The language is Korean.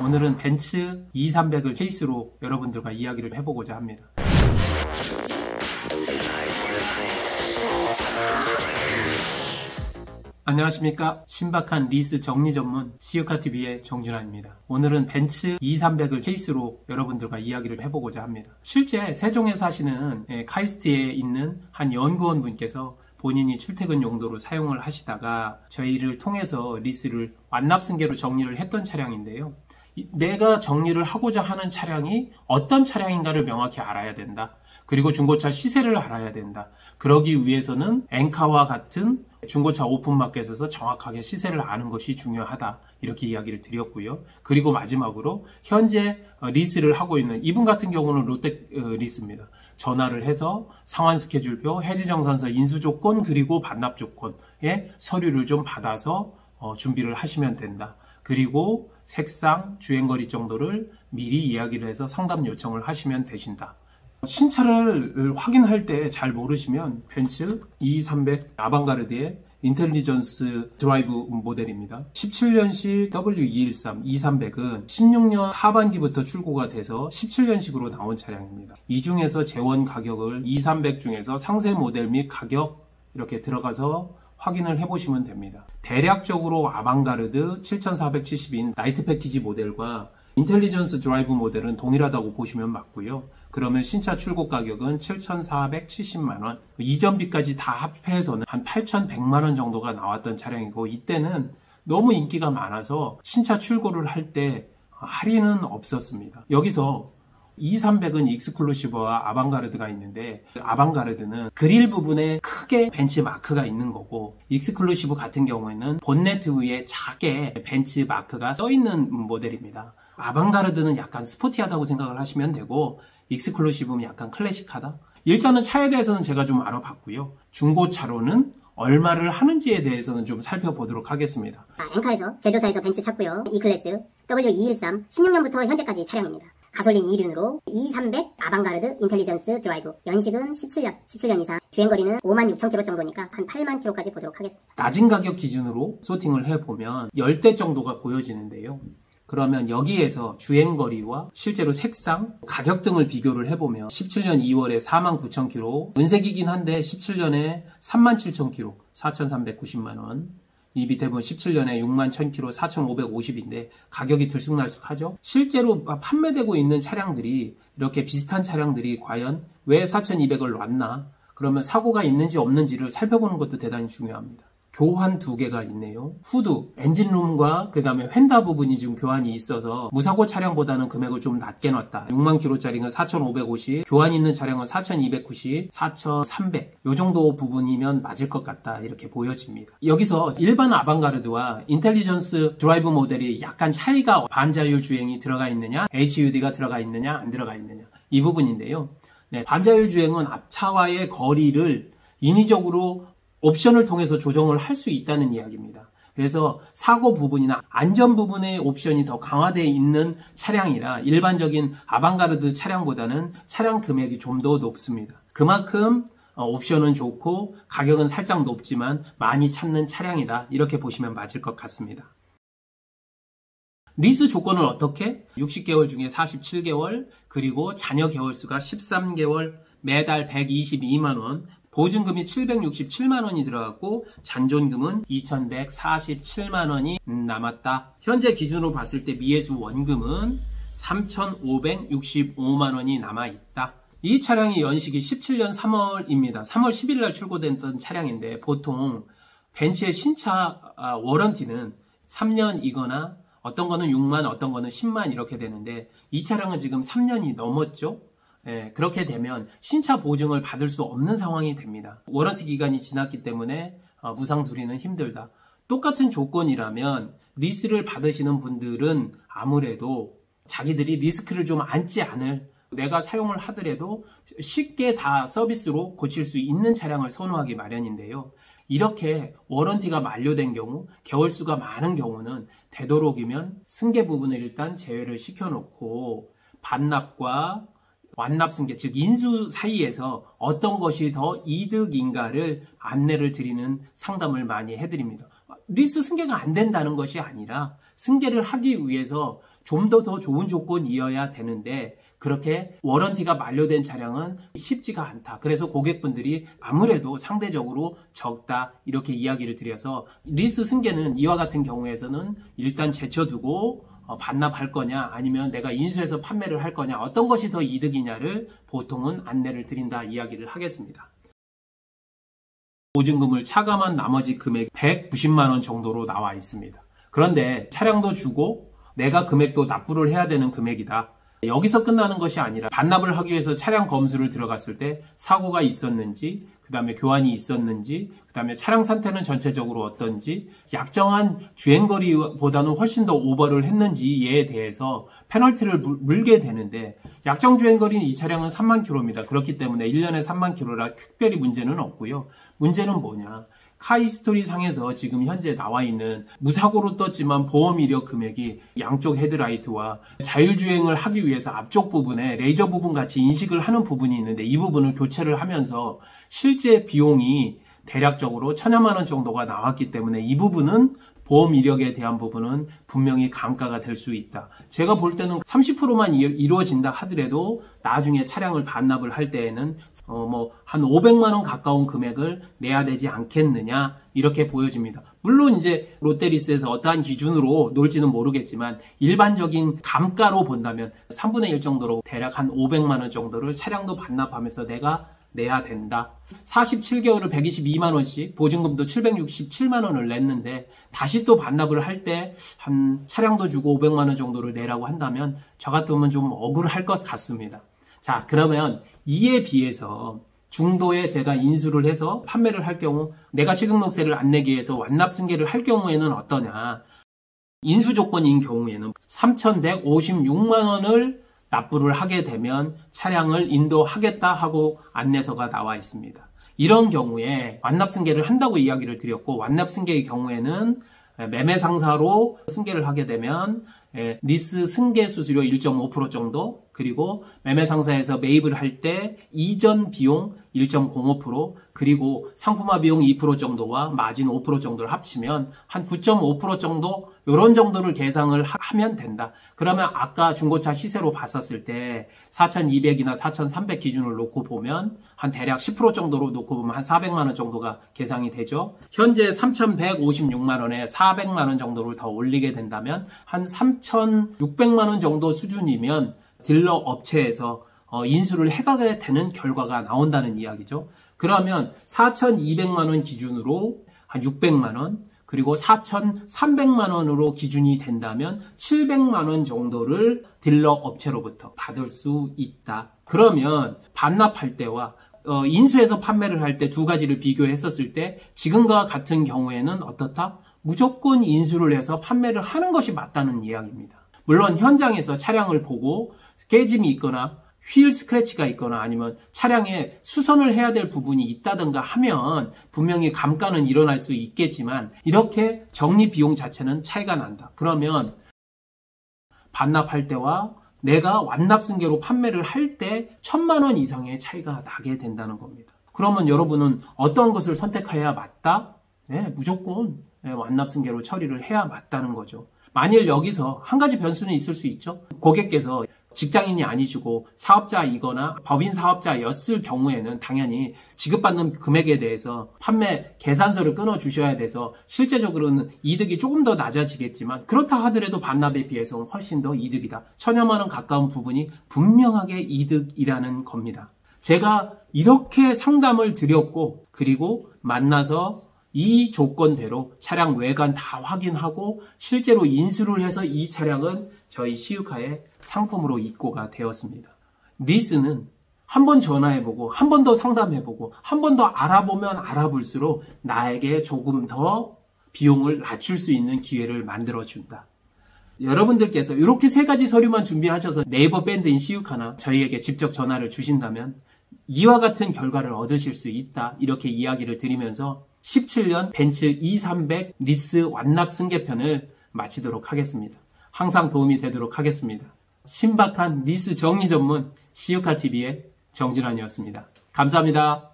오늘은 벤츠 E300을 케이스로 여러분들과 이야기를 해보고자 합니다. 안녕하십니까. 신박한 리스 정리 전문 시우카TV의 정준하입니다. 오늘은 벤츠 E300을 케이스로 여러분들과 이야기를 해보고자 합니다. 실제 세종에 사시는 카이스트에 있는 한 연구원 분께서 본인이 출퇴근 용도로 사용을 하시다가 저희를 통해서 리스를 완납승계로 정리를 했던 차량인데요. 내가 정리를 하고자 하는 차량이 어떤 차량인가를 명확히 알아야 된다. 그리고 중고차 시세를 알아야 된다. 그러기 위해서는 엔카와 같은 중고차 오픈마켓에서 정확하게 시세를 아는 것이 중요하다. 이렇게 이야기를 드렸고요. 그리고 마지막으로 현재 리스를 하고 있는 이분 같은 경우는 롯데 리스입니다. 전화를 해서 상환 스케줄표, 해지정산서 인수조건 그리고 반납 조건의 서류를 좀 받아서 준비를 하시면 된다. 그리고 색상, 주행거리 정도를 미리 이야기를 해서 상담 요청을 하시면 되신다. 신차를 확인할 때 잘 모르시면 벤츠 E300 아방가르드의 인텔리전스 드라이브 모델입니다. 17년식 W213 E300은 16년 하반기부터 출고가 돼서 17년식으로 나온 차량입니다. 이 중에서 재원 가격을 E300 중에서 상세 모델 및 가격 이렇게 들어가서 확인을 해보시면 됩니다. 대략적으로 아방가르드 7470인 나이트 패키지 모델과 인텔리전스 드라이브 모델은 동일하다고 보시면 맞고요. 그러면 신차 출고 가격은 7,470만원, 이전비까지 다 합해서는 한 8,100만원 정도가 나왔던 차량이고, 이때는 너무 인기가 많아서 신차 출고를 할 때 할인은 없었습니다. 여기서 E300은 익스클루시브와 아방가르드가 있는데, 아방가르드는 그릴 부분에 크게 벤츠 마크가 있는 거고, 익스클루시브 같은 경우에는 본네트 위에 작게 벤츠 마크가 써있는 모델입니다. 아방가르드는 약간 스포티하다고 생각을 하시면 되고, 익스클루시브는 약간 클래식하다. 일단은 차에 대해서는 제가 좀 알아봤고요. 중고차로는 얼마를 하는지에 대해서는 좀 살펴보도록 하겠습니다. 엔카에서 제조사에서 벤츠 찾고요. E클래스 W213 16년부터 현재까지 차량입니다. 가솔린 2륜으로 E300 아방가르드 인텔리전스 드라이브, 연식은 17년 이상, 주행거리는 56,000km 정도니까 한 8만 km까지 보도록 하겠습니다. 낮은 가격 기준으로 소팅을 해보면 10대 정도가 보여지는데요. 그러면 여기에서 주행거리와 실제로 색상, 가격 등을 비교를 해보면 17년 2월에 49,000km, 은색이긴 한데 17년에 37,000km, 4,390만원, 이 밑에 보면 17년에 61,000km, 4,550인데 가격이 들쑥날쑥하죠. 실제로 판매되고 있는 차량들이 이렇게 비슷한 차량들이 과연 왜 4,200을 놨나? 그러면 사고가 있는지 없는지를 살펴보는 것도 대단히 중요합니다. 교환 2개가 있네요. 후드, 엔진룸과 그 다음에 휀다 부분이 지금 교환이 있어서 무사고 차량보다는 금액을 좀 낮게 놨다. 6만 킬로짜리는 4,550, 교환 있는 차량은 4,290, 4,300 요 정도 부분이면 맞을 것 같다 이렇게 보여집니다. 여기서 일반 아방가르드와 인텔리전스 드라이브 모델이 약간 차이가 반자율 주행이 들어가 있느냐, HUD가 들어가 있느냐, 안 들어가 있느냐 이 부분인데요. 반자율 주행은 앞차와의 거리를 인위적으로 옵션을 통해서 조정을 할 수 있다는 이야기입니다. 그래서 사고 부분이나 안전 부분의 옵션이 더 강화되어 있는 차량이라 일반적인 아방가르드 차량보다는 차량 금액이 좀 더 높습니다. 그만큼 옵션은 좋고 가격은 살짝 높지만 많이 찾는 차량이다 이렇게 보시면 맞을 것 같습니다. 리스 조건을 어떻게? 60개월 중에 47개월, 그리고 잔여 개월수가 13개월, 매달 122만원, 보증금이 767만원이 들어갔고 잔존금은 2147만원이 남았다. 현재 기준으로 봤을 때 미해수 원금은 3565만원이 남아있다. 이 차량이 연식이 17년 3월입니다. 3월 10일날 출고됐던 차량인데 보통 벤츠의 신차 워런티는 3년이거나 어떤 거는 6만, 어떤 거는 10만 이렇게 되는데 이 차량은 지금 3년이 넘었죠. 그렇게 되면 신차 보증을 받을 수 없는 상황이 됩니다. 워런티 기간이 지났기 때문에 무상 수리는 힘들다. 똑같은 조건이라면 리스를 받으시는 분들은 아무래도 자기들이 리스크를 좀 안지 않을, 내가 사용을 하더라도 쉽게 다 서비스로 고칠 수 있는 차량을 선호하기 마련인데요. 이렇게 워런티가 만료된 경우, 개월수가 많은 경우는 되도록이면 승계 부분을 일단 제외를 시켜놓고 반납과 완납승계, 즉 인수 사이에서 어떤 것이 더 이득인가를 안내를 드리는 상담을 많이 해드립니다. 리스 승계가 안 된다는 것이 아니라 승계를 하기 위해서 좀 더 좋은 조건이어야 되는데 그렇게 워런티가 만료된 차량은 쉽지가 않다. 그래서 고객분들이 아무래도 상대적으로 적다 이렇게 이야기를 드려서 리스 승계는 이와 같은 경우에서는 일단 제쳐두고 반납할 거냐 아니면 내가 인수해서 판매를 할 거냐 어떤 것이 더 이득이냐를 보통은 안내를 드린다 이야기를 하겠습니다. 보증금을 차감한 나머지 금액 190만 원 정도로 나와 있습니다. 그런데 차량도 주고 내가 금액도 납부를 해야 되는 금액이다. 여기서 끝나는 것이 아니라 반납을 하기 위해서 차량 검수를 들어갔을 때 사고가 있었는지, 그 다음에 교환이 있었는지, 그 다음에 차량 상태는 전체적으로 어떤지, 약정한 주행거리보다는 훨씬 더 오버를 했는지에 대해서 페널티를 물게 되는데 약정 주행거리는 이 차량은 3만 킬로입니다. 그렇기 때문에 1년에 3만 킬로라 특별히 문제는 없고요. 문제는 뭐냐? 카이스토리 상에서 지금 현재 나와 있는 무사고로 떴지만 보험 이력 금액이 양쪽 헤드라이트와 자율주행을 하기 위해서 앞쪽 부분에 레이저 부분 같이 인식을 하는 부분이 있는데 이 부분을 교체를 하면서 실제 비용이 대략적으로 1,000여만 원 정도가 나왔기 때문에 이 부분은 보험 이력에 대한 부분은 분명히 감가가 될 수 있다. 제가 볼 때는 30%만 이루어진다 하더라도 나중에 차량을 반납을 할 때에는 한 500만 원 가까운 금액을 내야 되지 않겠느냐 이렇게 보여집니다. 물론 이제 롯데리스에서 어떠한 기준으로 놀지는 모르겠지만 일반적인 감가로 본다면 3분의 1 정도로 대략 한 500만 원 정도를 차량도 반납하면서 내가 내야 된다. 47개월을 122만 원씩 보증금도 767만 원을 냈는데 다시 또 반납을 할 때 한 차량도 주고 500만 원 정도를 내라고 한다면 저 같으면 좀 억울할 것 같습니다. 자, 그러면 이에 비해서 중도에 제가 인수를 해서 판매를 할 경우 내가 취등록세를 안 내기 위해서 완납 승계를 할 경우에는 어떠냐? 인수 조건인 경우에는 3,156만 원을 납부를 하게 되면 차량을 인도하겠다 하고 안내서가 나와 있습니다. 이런 경우에 완납승계를 한다고 이야기를 드렸고 완납승계의 경우에는 매매상사로 승계를 하게 되면 리스 승계 수수료 1.5% 정도 그리고 매매상사에서 매입을 할 때 이전 비용 1.05% 그리고 상품화 비용 2% 정도와 마진 5% 정도를 합치면 한 9.5% 정도 이런 정도를 계상을 하면 된다. 그러면 아까 중고차 시세로 봤었을 때 4,200이나 4,300 기준을 놓고 보면 한 대략 10% 정도로 놓고 보면 한 400만 원 정도가 계상이 되죠. 현재 3,156만 원에 400만 원 정도를 더 올리게 된다면 한 3,600만 원 정도 수준이면 딜러 업체에서 인수를 해가게 되는 결과가 나온다는 이야기죠. 그러면 4,200만 원 기준으로 한 600만 원 그리고 4,300만 원으로 기준이 된다면 700만 원 정도를 딜러 업체로부터 받을 수 있다. 그러면 반납할 때와 인수해서 판매를 할 때 두 가지를 비교했었을 때 지금과 같은 경우에는 어떻다? 무조건 인수를 해서 판매를 하는 것이 맞다는 이야기입니다. 물론 현장에서 차량을 보고 깨짐이 있거나 휠 스크래치가 있거나 아니면 차량에 수선을 해야 될 부분이 있다든가 하면 분명히 감가는 일어날 수 있겠지만 이렇게 정리 비용 자체는 차이가 난다. 그러면 반납할 때와 내가 완납승계로 판매를 할 때 1,000만 원 이상의 차이가 나게 된다는 겁니다. 그러면 여러분은 어떤 것을 선택해야 맞다? 네, 무조건 완납승계로 처리를 해야 맞다는 거죠. 만일 여기서 한 가지 변수는 있을 수 있죠. 고객께서 직장인이 아니시고 사업자이거나 법인 사업자였을 경우에는 당연히 지급받는 금액에 대해서 판매 계산서를 끊어주셔야 돼서 실제적으로는 이득이 조금 더 낮아지겠지만 그렇다 하더라도 반납에 비해서는 훨씬 더 이득이다. 1,000여만 원 가까운 부분이 분명하게 이득이라는 겁니다. 제가 이렇게 상담을 드렸고 그리고 만나서 이 조건대로 차량 외관 다 확인하고 실제로 인수를 해서 이 차량은 저희 시우카의 상품으로 입고가 되었습니다. 리스는 한 번 전화해보고 한 번 더 상담해보고 한 번 더 알아보면 알아볼수록 나에게 조금 더 비용을 낮출 수 있는 기회를 만들어준다. 여러분들께서 이렇게 세 가지 서류만 준비하셔서 네이버 밴드인 시우카나 저희에게 직접 전화를 주신다면 이와 같은 결과를 얻으실 수 있다. 이렇게 이야기를 드리면서 17년 벤츠 E300 리스 완납 승계편을 마치도록 하겠습니다. 항상 도움이 되도록 하겠습니다. 신박한 리스 정리 전문 시우카TV의 정진환이었습니다. 감사합니다.